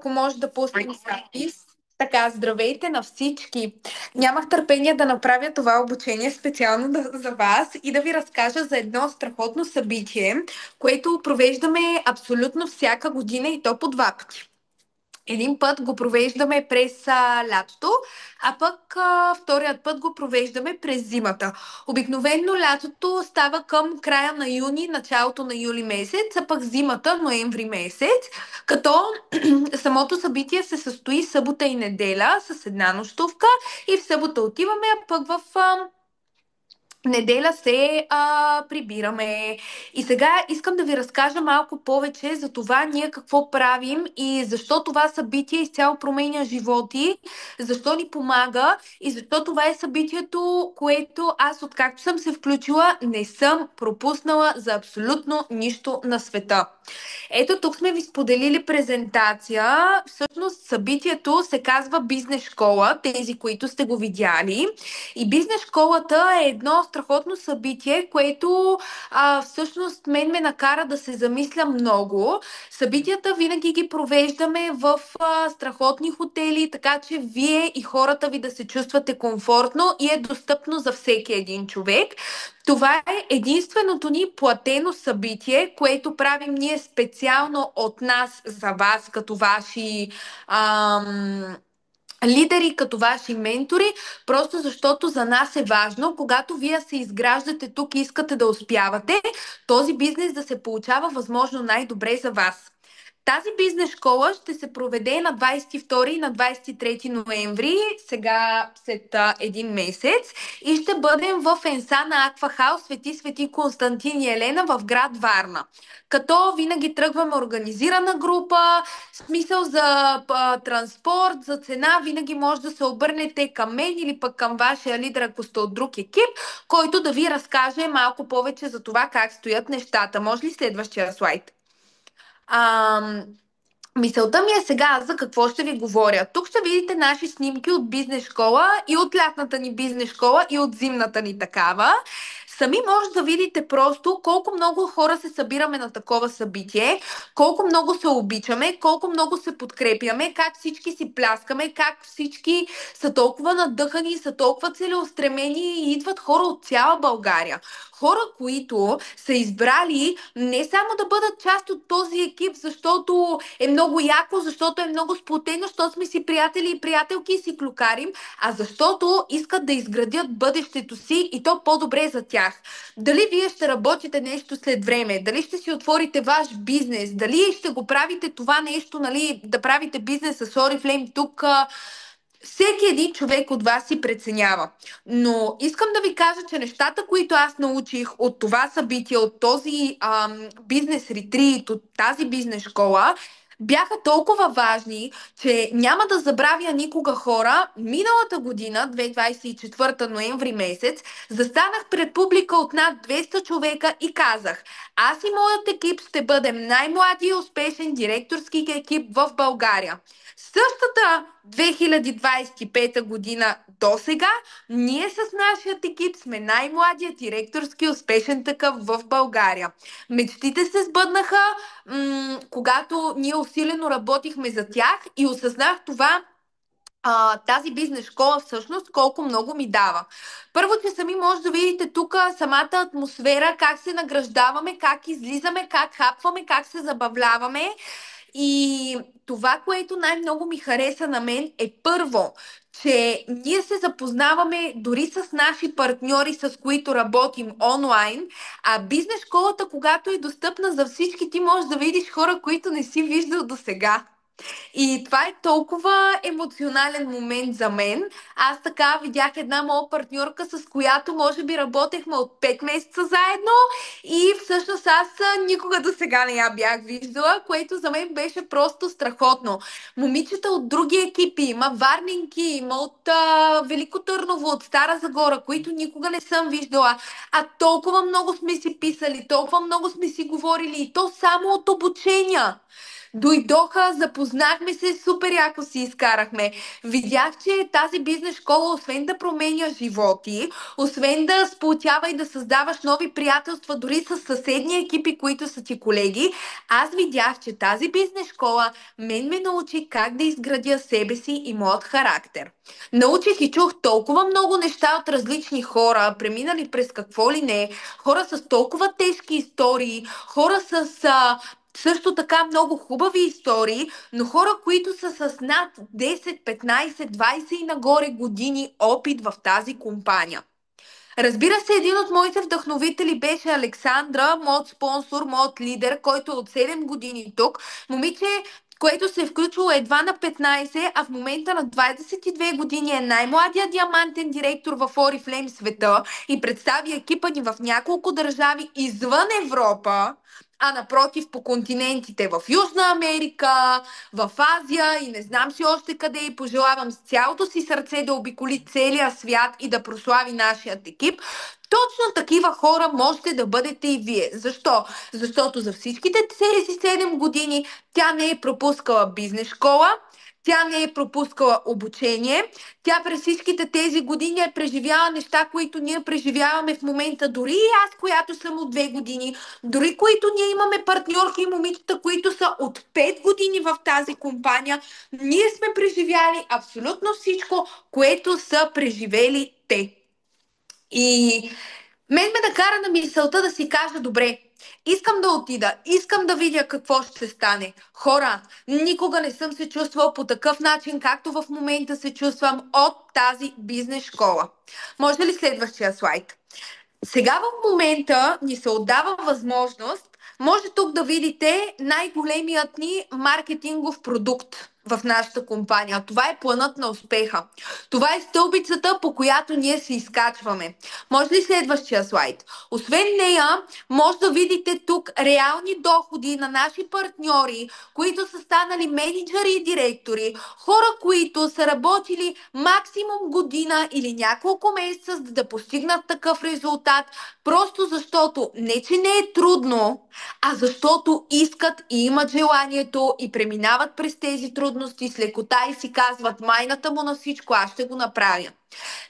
ако може да пуснем запис. Така, здравейте на всички! Нямах търпение да направя това обучение специално за вас и да ви разкажа за едно страхотно събитие, което провеждаме абсолютно всяка година и то по два пъти. Един път го провеждаме през лятото, а пък вторият път го провеждаме през зимата. Обикновено лятото става към края на юни, началото на юли месец, а пък зимата ноември месец, като самото събитие се състои събота и неделя с една нощувка и в събота отиваме, а пък в неделя се прибираме. И сега искам да ви разкажа малко повече за това ние какво правим и защо това събитие изцяло променя животи, защо ни помага и защо това е събитието, което аз откакто съм се включила не съм пропуснала за абсолютно нищо на света. Ето тук сме ви споделили презентация. Всъщност събитието се казва Бизнес школа, тези, които сте го видяли. И бизнес школата е едно страхотно събитие, което всъщност мен ме накара да се замисля много. Събитията винаги ги провеждаме в страхотни хотели, така че вие и хората ви да се чувствате комфортно и е достъпно за всеки един човек. Това е единственото ни платено събитие, което правим ние специално от нас за вас, като ваши лидери, като ваши ментори, просто защото за нас е важно, когато вие се изграждате тук и искате да успявате, този бизнес да се получава възможно най-добре за вас. Тази бизнес школа ще се проведе на 22 и на 23 ноември, сега след един месец, и ще бъдем в Енса на Аквахаус Свети Константин и Елена в град Варна. Като винаги тръгваме организирана група, смисъл за транспорт, за цена, винаги може да се обърнете към мен или пък към вашия лидер, ако сте от друг екип, който да ви разкаже малко повече за това как стоят нещата. Може ли следващия слайд? А, Мисълта ми е сега за какво ще ви говоря. Тук ще видите наши снимки от бизнес школа и от лятната ни бизнес школа и от зимната ни такава. Сами може да видите просто колко много хора се събираме на такова събитие, колко много се обичаме, колко много се подкрепяме, как всички си пляскаме, как всички са толкова надъхани, са толкова целеустремени и идват хора от цяла България. Хора, които са избрали не само да бъдат част от този екип, защото е много яко, защото е много сплотено, защото сме си приятели и приятелки и си клюкарим, а защото искат да изградят бъдещето си и то по-добре за тях. Дали вие ще работите нещо след време, дали ще си отворите ваш бизнес, дали ще го правите това нещо, нали, да правите бизнес с Oriflame тук, всеки един човек от вас си преценява. Но искам да ви кажа, че нещата, които аз научих от това събитие, от този бизнес ретрит, от тази бизнес школа, бяха толкова важни, че няма да забравя никога хора. Миналата година, 2024 ноември месец, застанах пред публика от над 200 човека и казах: аз и моят екип ще бъдем най-млади и успешен директорски екип в България. Същата 2025 година до сега, ние с нашия екип сме най-младият директорски успешен такъв в България. Мечтите се сбъднаха, когато ние усилено работихме за тях и осъзнах това, тази бизнес школа всъщност колко много ми дава. Първо, че сами може да видите тук самата атмосфера, как се награждаваме, как излизаме, как хапваме, как се забавляваме. И това, което най-много ми хареса на мен е първо, че ние се запознаваме дори с наши партньори, с които работим онлайн, а бизнес школата, когато е достъпна за всички, ти можеш да видиш хора, които не си виждал до сега. И това е толкова емоционален момент за мен. Аз така видях една моя партньорка, с която може би работехме от 5 месеца заедно и всъщност аз никога до сега не я бях виждала, което за мен беше просто страхотно. Момичета от други екипи, има варненки, има от Велико Търново, от Стара Загора, които никога не съм виждала, а толкова много сме си писали, толкова много сме си говорили и то само от обучения. Дойдоха, запознахме се, супер яко си изкарахме. Видях, че тази бизнес школа, освен да променя животи, освен да сплотява и да създаваш нови приятелства, дори с съседни екипи, които са ти колеги, аз видях, че тази бизнес школа мен ме научи как да изградя себе си и моят характер. Научих и чух толкова много неща от различни хора, преминали през какво ли не, хора с толкова тежки истории, хора с също така много хубави истории, но хора, които са с над 10, 15, 20 и нагоре години опит в тази компания. Разбира се, един от моите вдъхновители беше Александра, моят спонсор, моят лидер, който е от 7 години тук. Момиче, което се е включило едва на 15, а в момента на 22 години е най-младия диамантен директор в Oriflame света и представи екипа ни в няколко държави извън Европа, а напротив по континентите в Южна Америка, в Азия и не знам си още къде, и пожелавам с цялото си сърце да обиколи целия свят и да прослави нашият екип. Точно такива хора можете да бъдете и вие. Защо? Защото за всичките тези 7 години тя не е пропускала бизнес школа, тя не е пропускала обучение, тя през всичките тези години е преживяла неща, които ние преживяваме в момента, дори и аз, която съм от 2 години, дори които ние имаме партньорки и момичета, които са от 5 години в тази компания, ние сме преживяли абсолютно всичко, което са преживели те. И мен ме накара на мисълта да си кажа, добре, искам да отида, искам да видя какво ще стане. Хора, никога не съм се чувствала по такъв начин, както в момента се чувствам от тази бизнес школа. Може ли следващия слайд? Сега в момента ни се отдава възможност, може тук да видите най-големият ни маркетингов продукт в нашата компания. Това е планът на успеха. Това е стълбицата, по която ние се изкачваме. Може ли следващия слайд? Освен нея, може да видите тук реални доходи на наши партньори, които са станали менеджери и директори, хора, които са работили максимум година или няколко месеца, за да постигнат такъв резултат, просто защото не, че не е трудно, а защото искат и имат желанието и преминават през тези трудности с лекота и си казват: майната му на всичко, аз ще го направя.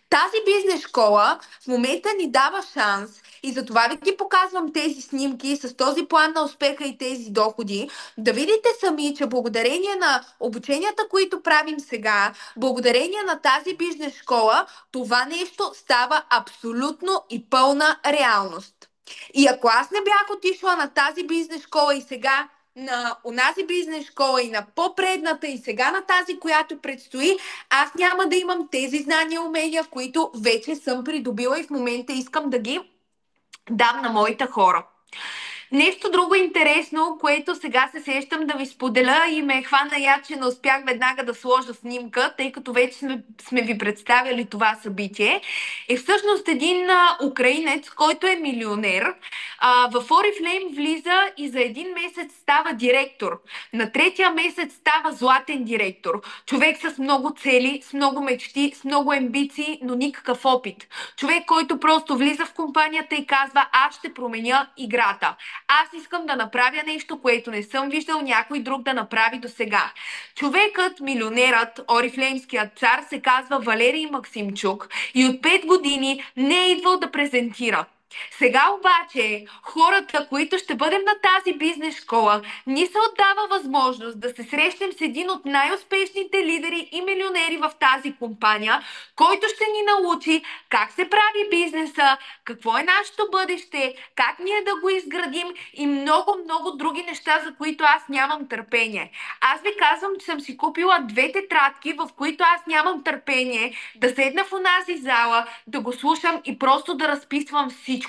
Тази бизнес школа в момента ни дава шанс и затова ви ги показвам тези снимки с този план на успеха и тези доходи, да видите сами, че благодарение на обученията, които правим сега, благодарение на тази бизнес школа, това нещо става абсолютно и пълна реалност. И ако аз не бях отишла на тази бизнес школа и сега на онази бизнес школа и на по-предната и сега на тази, която предстои, аз няма да имам тези знания и умения, които вече съм придобила и в момента искам да ги дам на моите хора. Нещо друго интересно, което сега се сещам да ви споделя и ме хвана я, че не успях веднага да сложа снимка, тъй като вече сме ви представили това събитие, е всъщност един украинец, който е милионер. В Oriflame влиза и за един месец става директор. На третия месец става златен директор. Човек с много цели, с много мечти, с много амбиции, но никакъв опит. Човек, който просто влиза в компанията и казва: аз ще променя играта. Аз искам да направя нещо, което не съм виждал някой друг да направи до сега. Човекът, милионерът, орифлеймският цар, се казва Валерий Максимчук и от 5 години не е идвал да презентира. Сега обаче хората, които ще бъдем на тази бизнес школа, ни се отдава възможност да се срещнем с един от най-успешните лидери и милионери в тази компания, който ще ни научи как се прави бизнеса, какво е нашето бъдеще, как ние да го изградим и много други неща, за които аз нямам търпение. Аз ви казвам, че съм си купила 2 тетрадки, в които аз нямам търпение да седна в онази зала, да го слушам и просто да разписвам всичко.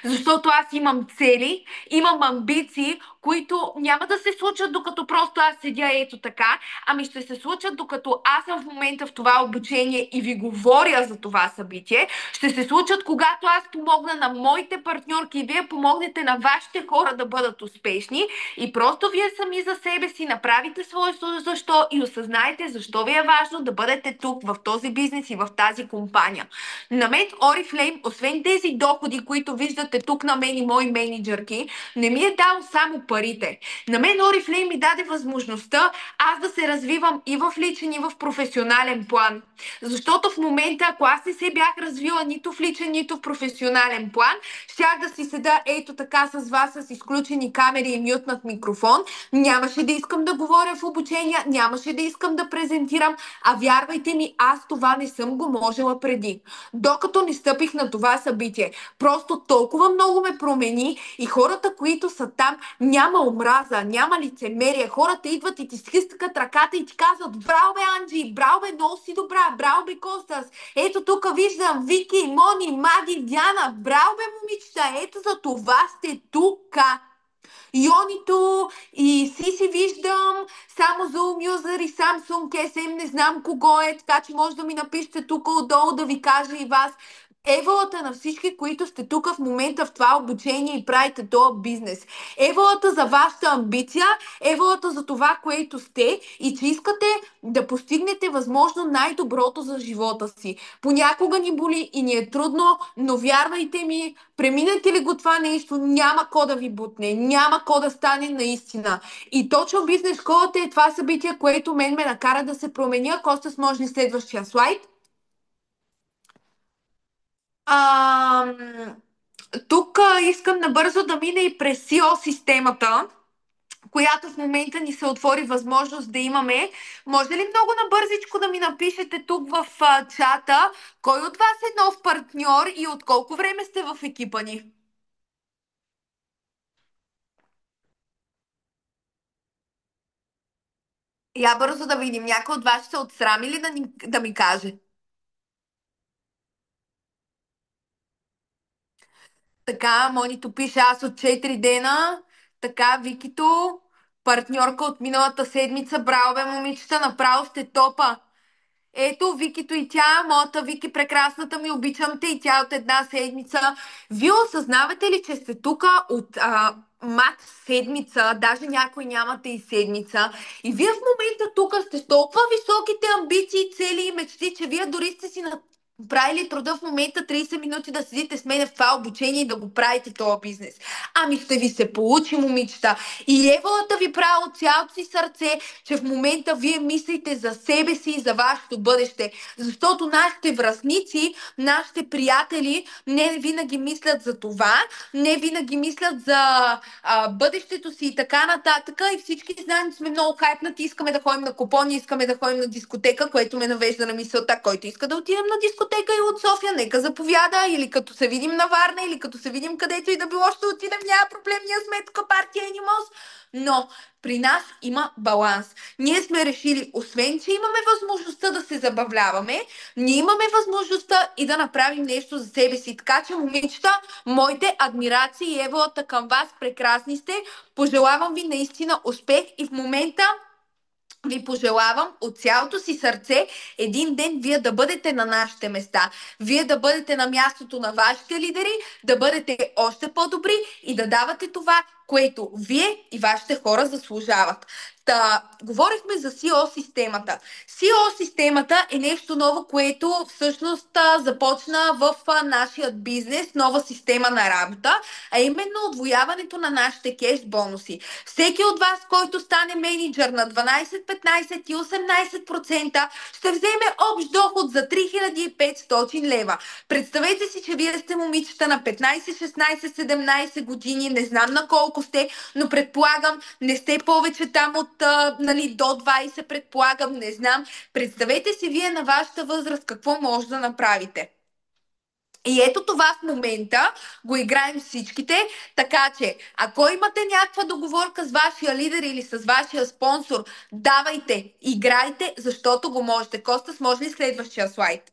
Защото аз имам цели, имам амбиции, които няма да се случат докато просто аз седя ето така, ами ще се случат докато аз съм в момента в това обучение и ви говоря за това събитие. Ще се случат, когато аз помогна на моите партньорки и вие помогнете на вашите хора да бъдат успешни и просто вие сами за себе си направите своето защо и осъзнаете защо ви е важно да бъдете тук в този бизнес и в тази компания. На мен Oriflame, освен тези доходи, които виждате тук на мен и мои менеджерки, не ми е дал само пари, парите. На мен Oriflame ми даде възможността аз да се развивам и в личен, и в професионален план. Защото в момента, ако аз не се бях развила нито в личен, нито в професионален план, щях да си седа ето така с вас с изключени камери и мютнат микрофон. Нямаше да искам да говоря в обучения, нямаше да искам да презентирам, а вярвайте ми, аз това не съм го можела преди. Докато не стъпих на това събитие. Просто толкова много ме промени и хората, които са там, няма омраза, няма лицемерие. Хората идват и ти стискат ръката и ти казват: браво бе, Анджи, браво бе, много си добра, браво бе, Костас. Ето тук виждам Вики, Мони, Мади, Диана. Браво бе, момичета, ето за това сте тука. Йонито и си виждам само Zoom юзър и Samsung SM, не знам кого е, така че може да ми напишете тук отдолу да ви кажа и вас. Евалата на всички, които сте тук в момента в това обучение и правите този бизнес. Евалата за вашата амбиция, евалата за това, което сте и че искате да постигнете възможно най-доброто за живота си. Понякога ни боли и ни е трудно, но вярвайте ми, преминете ли го това нещо, няма ко да ви бутне, няма ко да стане наистина. И точно бизнес школата е това събитие, което мен ме накара да се променя. Костас, може ли следващия слайд? Ам, Тук искам набързо да мина и през SEO системата, която в момента ни се отвори възможност да имаме. Може ли много набързичко да ми напишете тук в чата, кой от вас е нов партньор и от колко време сте в екипа ни? Я бързо да видим. Някой от вас ще се отсрами ли да ми каже? Така, Монито пише: аз от 4 дена. Така, Викито, партньорка от миналата седмица. Браво бе, момичета, направо сте топа. Ето, Викито и тя, моята Вики, прекрасната ми, обичам те и тя от една седмица. Вие осъзнавате ли, че сте тук от макс седмица, даже някой нямате и седмица. И вие в момента тук сте с толкова високите амбиции, цели и мечти, че вие дори сте си правили труда в момента 30 минути да седите с мен в това обучение и да го правите този бизнес. Ами ще ви се получи, момичета. И Евалата ви правя от цялото си сърце, че в момента вие мислите за себе си и за вашето бъдеще. Защото нашите връзници, нашите приятели не винаги мислят за това, не винаги мислят за бъдещето си и така нататък. И всички знаем, че сме много хайпнати, искаме да ходим на купони, искаме да ходим на дискотека, което ме навежда на мисълта: който иска да отидем на дискотека и от София, нека заповяда, или като се видим на Варна, или като се видим където и да било, ще отидем, няма проблем, ние сме тук партия Animals. Но при нас има баланс. Ние сме решили, освен че имаме възможността да се забавляваме, ние имаме възможността и да направим нещо за себе си. Така че, момичета, моите адмирации и Еволата към вас, прекрасни сте. Пожелавам ви наистина успех и в момента ви пожелавам от цялото си сърце един ден вие да бъдете на нашите места. Вие да бъдете на мястото на вашите лидери, да бъдете още по-добри и да давате това, което вие и вашите хора заслужават. Говорихме за SEO системата. SEO системата е нещо ново, което всъщност започна в нашия бизнес, нова система на работа, а именно отвояването на нашите кеш бонуси. Всеки от вас, който стане менеджер на 12, 15 и 18%, ще вземе общ доход за 3500 лева. Представете си, че вие сте момичета на 15, 16, 17 години, не знам на колко сте, но предполагам не сте повече там от до 20, предполагам, не знам. Представете си вие на вашата възраст какво може да направите. И ето това в момента го играем всичките, така че ако имате някаква договорка с вашия лидер или с вашия спонсор, давайте, играйте, защото го можете. Костас, може ли следващия слайд?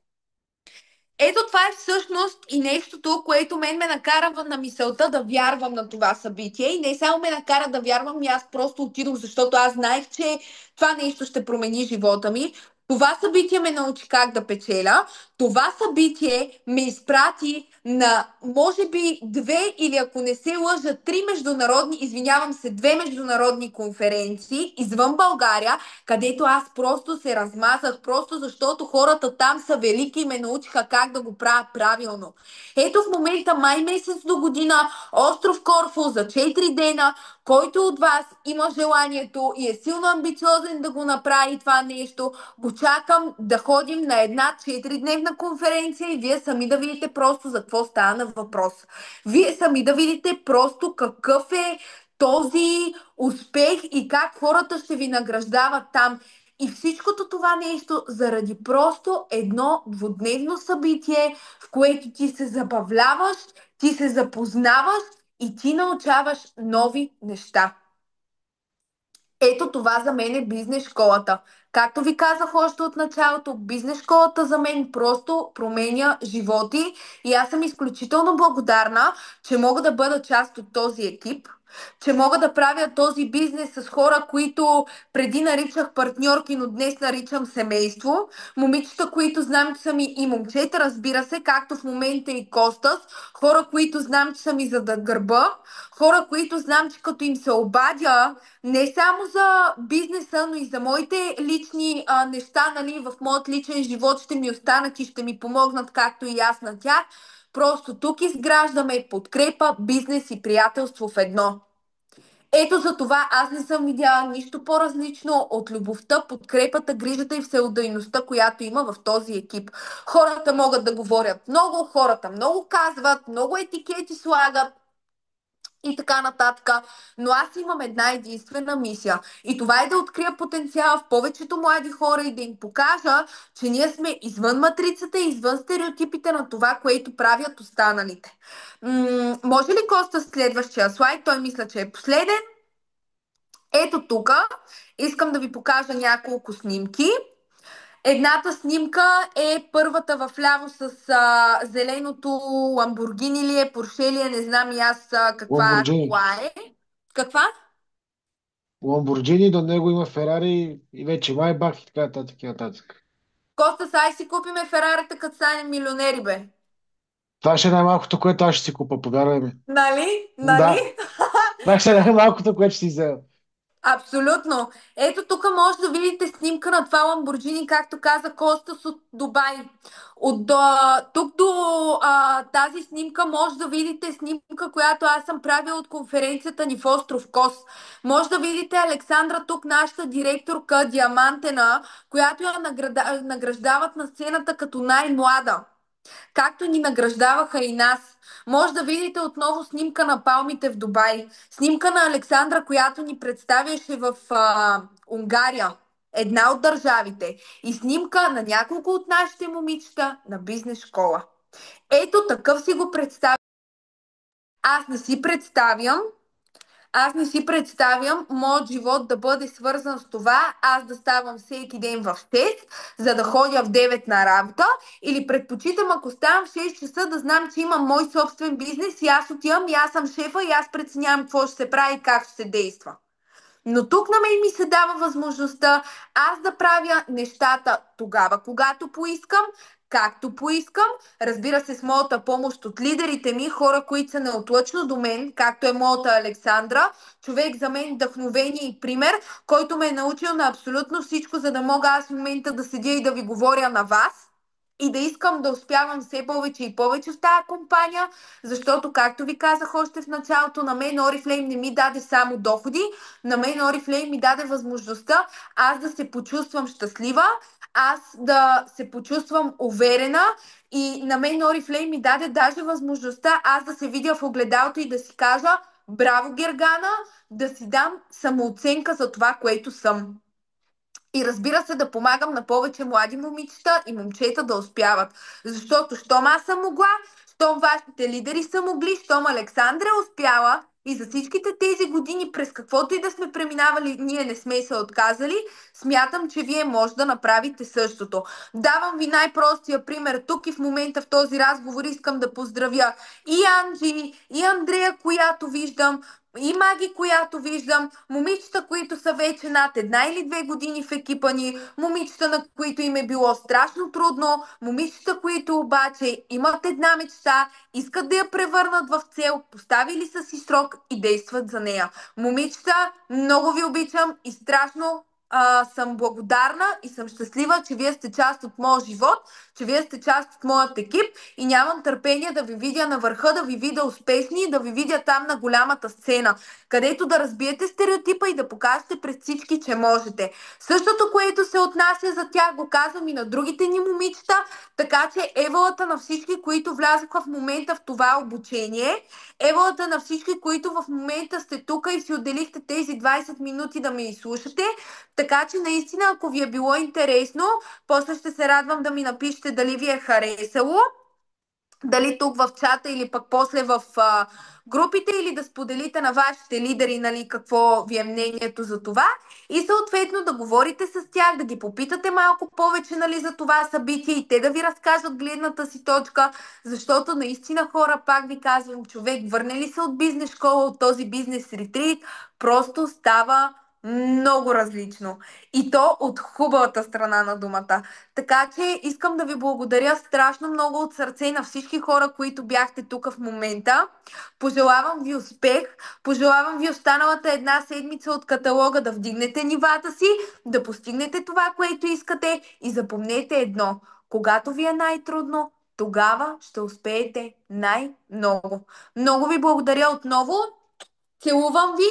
Ето това е всъщност и нещото, което мен ме накара на мисълта да вярвам на това събитие. И не само ме накара да вярвам, и аз просто отидох, защото аз знаех, че това нещо ще промени живота ми. Това събитие ме научи как да печеля. Това събитие ме изпрати на, може би, две или ако не се лъжа, три международни, извинявам се, две международни конференции извън България, където аз просто се размазах, просто защото хората там са велики и ме научиха как да го правя правилно. Ето в момента май месец до година, остров Корфу за 4 дена, който от вас има желанието и е силно амбициозен да го направи това нещо, го чакам да ходим на една 4-дневна конференция и вие сами да видите просто за какво стана въпрос. Вие сами да видите просто какъв е този успех и как хората ще ви награждават там. И всичкото това нещо заради просто едно двудневно събитие, в което ти се забавляваш, ти се запознаваш и ти научаваш нови неща. Ето това за мен е бизнес школата. Както ви казах още от началото, бизнес школата за мен просто променя животи и аз съм изключително благодарна, че мога да бъда част от този екип, че мога да правя този бизнес с хора, които преди наричах партньорки, но днес наричам семейство. Момичета, които знам, че са ми и момчета, разбира се, както в момента и Костас. Хора, които знам, че са ми за да гърба. Хора, които знам, че като им се обадя, не само за бизнеса, но и за моите лични неща, нали, в моят личен живот ще ми останат и ще ми помогнат, както и аз на тях. Просто тук изграждаме подкрепа, бизнес и приятелство в едно. Ето за това аз не съм видяла нищо по-различно от любовта, подкрепата, грижата и всеотдайността, която има в този екип. Хората могат да говорят много, хората много казват, много етикети слагат, и така нататък. Но аз имам една единствена мисия. И това е да открия потенциал в повечето млади хора и да им покажа, че ние сме извън матрицата и извън стереотипите на това, което правят останалите. Може ли Коста следващия слайд? Той мисля, че е последен. Ето тук. Искам да ви покажа няколко снимки. Едната снимка е първата в ляво с зеленото Ламборгини ли е, Порше ли е, не знам и аз каква Ламборджини. кола е. Каква? Ламборджини, до него има Ферари и вече Майбах и така нататък и нататък. Коста, сай си купиме Ферарите, като станем милионери, бе. Това ще е най-малкото, което аз ще си купа, повярвай ми. Нали? Нали? Да, това ще е най-малкото, което ще си взема. Абсолютно. Ето тук може да видите снимка на това Ламборджини, както каза Костас от Дубай. Тук до тази снимка може да видите снимка, която аз съм правила от конференцията ни в остров Кос. Може да видите Александра тук, нашата директорка Диамантена, която я награждават на сцената като най-млада, както ни награждаваха и нас. Може да видите отново снимка на палмите в Дубай. Снимка на Александра, която ни представяше в Унгария, една от държавите. И снимка на няколко от нашите момичета на бизнес школа. Ето такъв си го представям. Аз не си представям аз не си представям моят живот да бъде свързан с това, аз да ставам всеки ден в 6, за да ходя в 9 на работа, или предпочитам, ако ставам в 6 часа, да знам, че имам мой собствен бизнес и аз отивам и аз съм шефа и аз преценявам какво ще се прави и как ще се действа. Но тук на мен ми се дава възможността аз да правя нещата тогава, когато поискам, както поискам, разбира се с моята помощ от лидерите ми, хора, които са неотлъчно до мен, както е моята Александра, човек за мен вдъхновение и пример, който ме е научил на абсолютно всичко, за да мога аз в момента да седя и да ви говоря на вас и да искам да успявам все повече и повече в тази компания, защото, както ви казах още в началото, на мен Oriflame не ми даде само доходи, на мен Oriflame ми даде възможността аз да се почувствам щастлива, аз да се почувствам уверена и на мен Oriflame ми даде даже възможността аз да се видя в огледалото и да си кажа браво, Гергана, да си дам самооценка за това, което съм. И разбира се, да помагам на повече млади момичета и момчета да успяват. Защото щом аз съм могла, щом вашите лидери са могли, щом Александра е успяла и за всичките тези години, през каквото и да сме преминавали, ние не сме се отказали, смятам, че вие може да направите същото. Давам ви най-простия пример тук и в момента в този разговор искам да поздравя и Анджи, и Андрея, която виждам. и Маги, която виждам, момичета, които са вече над 1 или 2 години в екипа ни, момичета, на които им е било страшно трудно, момичета, които обаче имат една мечта, искат да я превърнат в цел, поставили са си срок и действат за нея. Момичета, много ви обичам и страшно съм благодарна и съм щастлива, че вие сте част от моя живот, че вие сте част от моят екип и нямам търпение да ви видя на върха, да ви видя успешни и да ви видя там на голямата сцена, където да разбиете стереотипа и да покажете пред всички, че можете. Същото, което се отнася за тях, го казвам и на другите ни момичета, така че евалата на всички, които влязоха в момента в това обучение, евалата на всички, които в момента сте тук и си отделихте тези 20 минути да ме изслушате, така че наистина, ако ви е било интересно, после ще се радвам да ми напишете дали ви е харесало, дали тук в чата или пък после в групите, или да споделите на вашите лидери, нали, какво ви е мнението за това и съответно да говорите с тях, да ги попитате малко повече, нали, за това събитие и те да ви разкажат гледната си точка, защото наистина хора, пак ви казвам, човек върне ли се от бизнес школа, от този бизнес ретрит, просто става много различно. И то от хубавата страна на думата. Така че искам да ви благодаря страшно много от сърце на всички хора, които бяхте тук в момента. Пожелавам ви успех, пожелавам ви останалата една седмица от каталога да вдигнете нивата си, да постигнете това, което искате и запомнете едно. Когато ви е най-трудно, тогава ще успеете най-много. Много ви благодаря отново. Целувам ви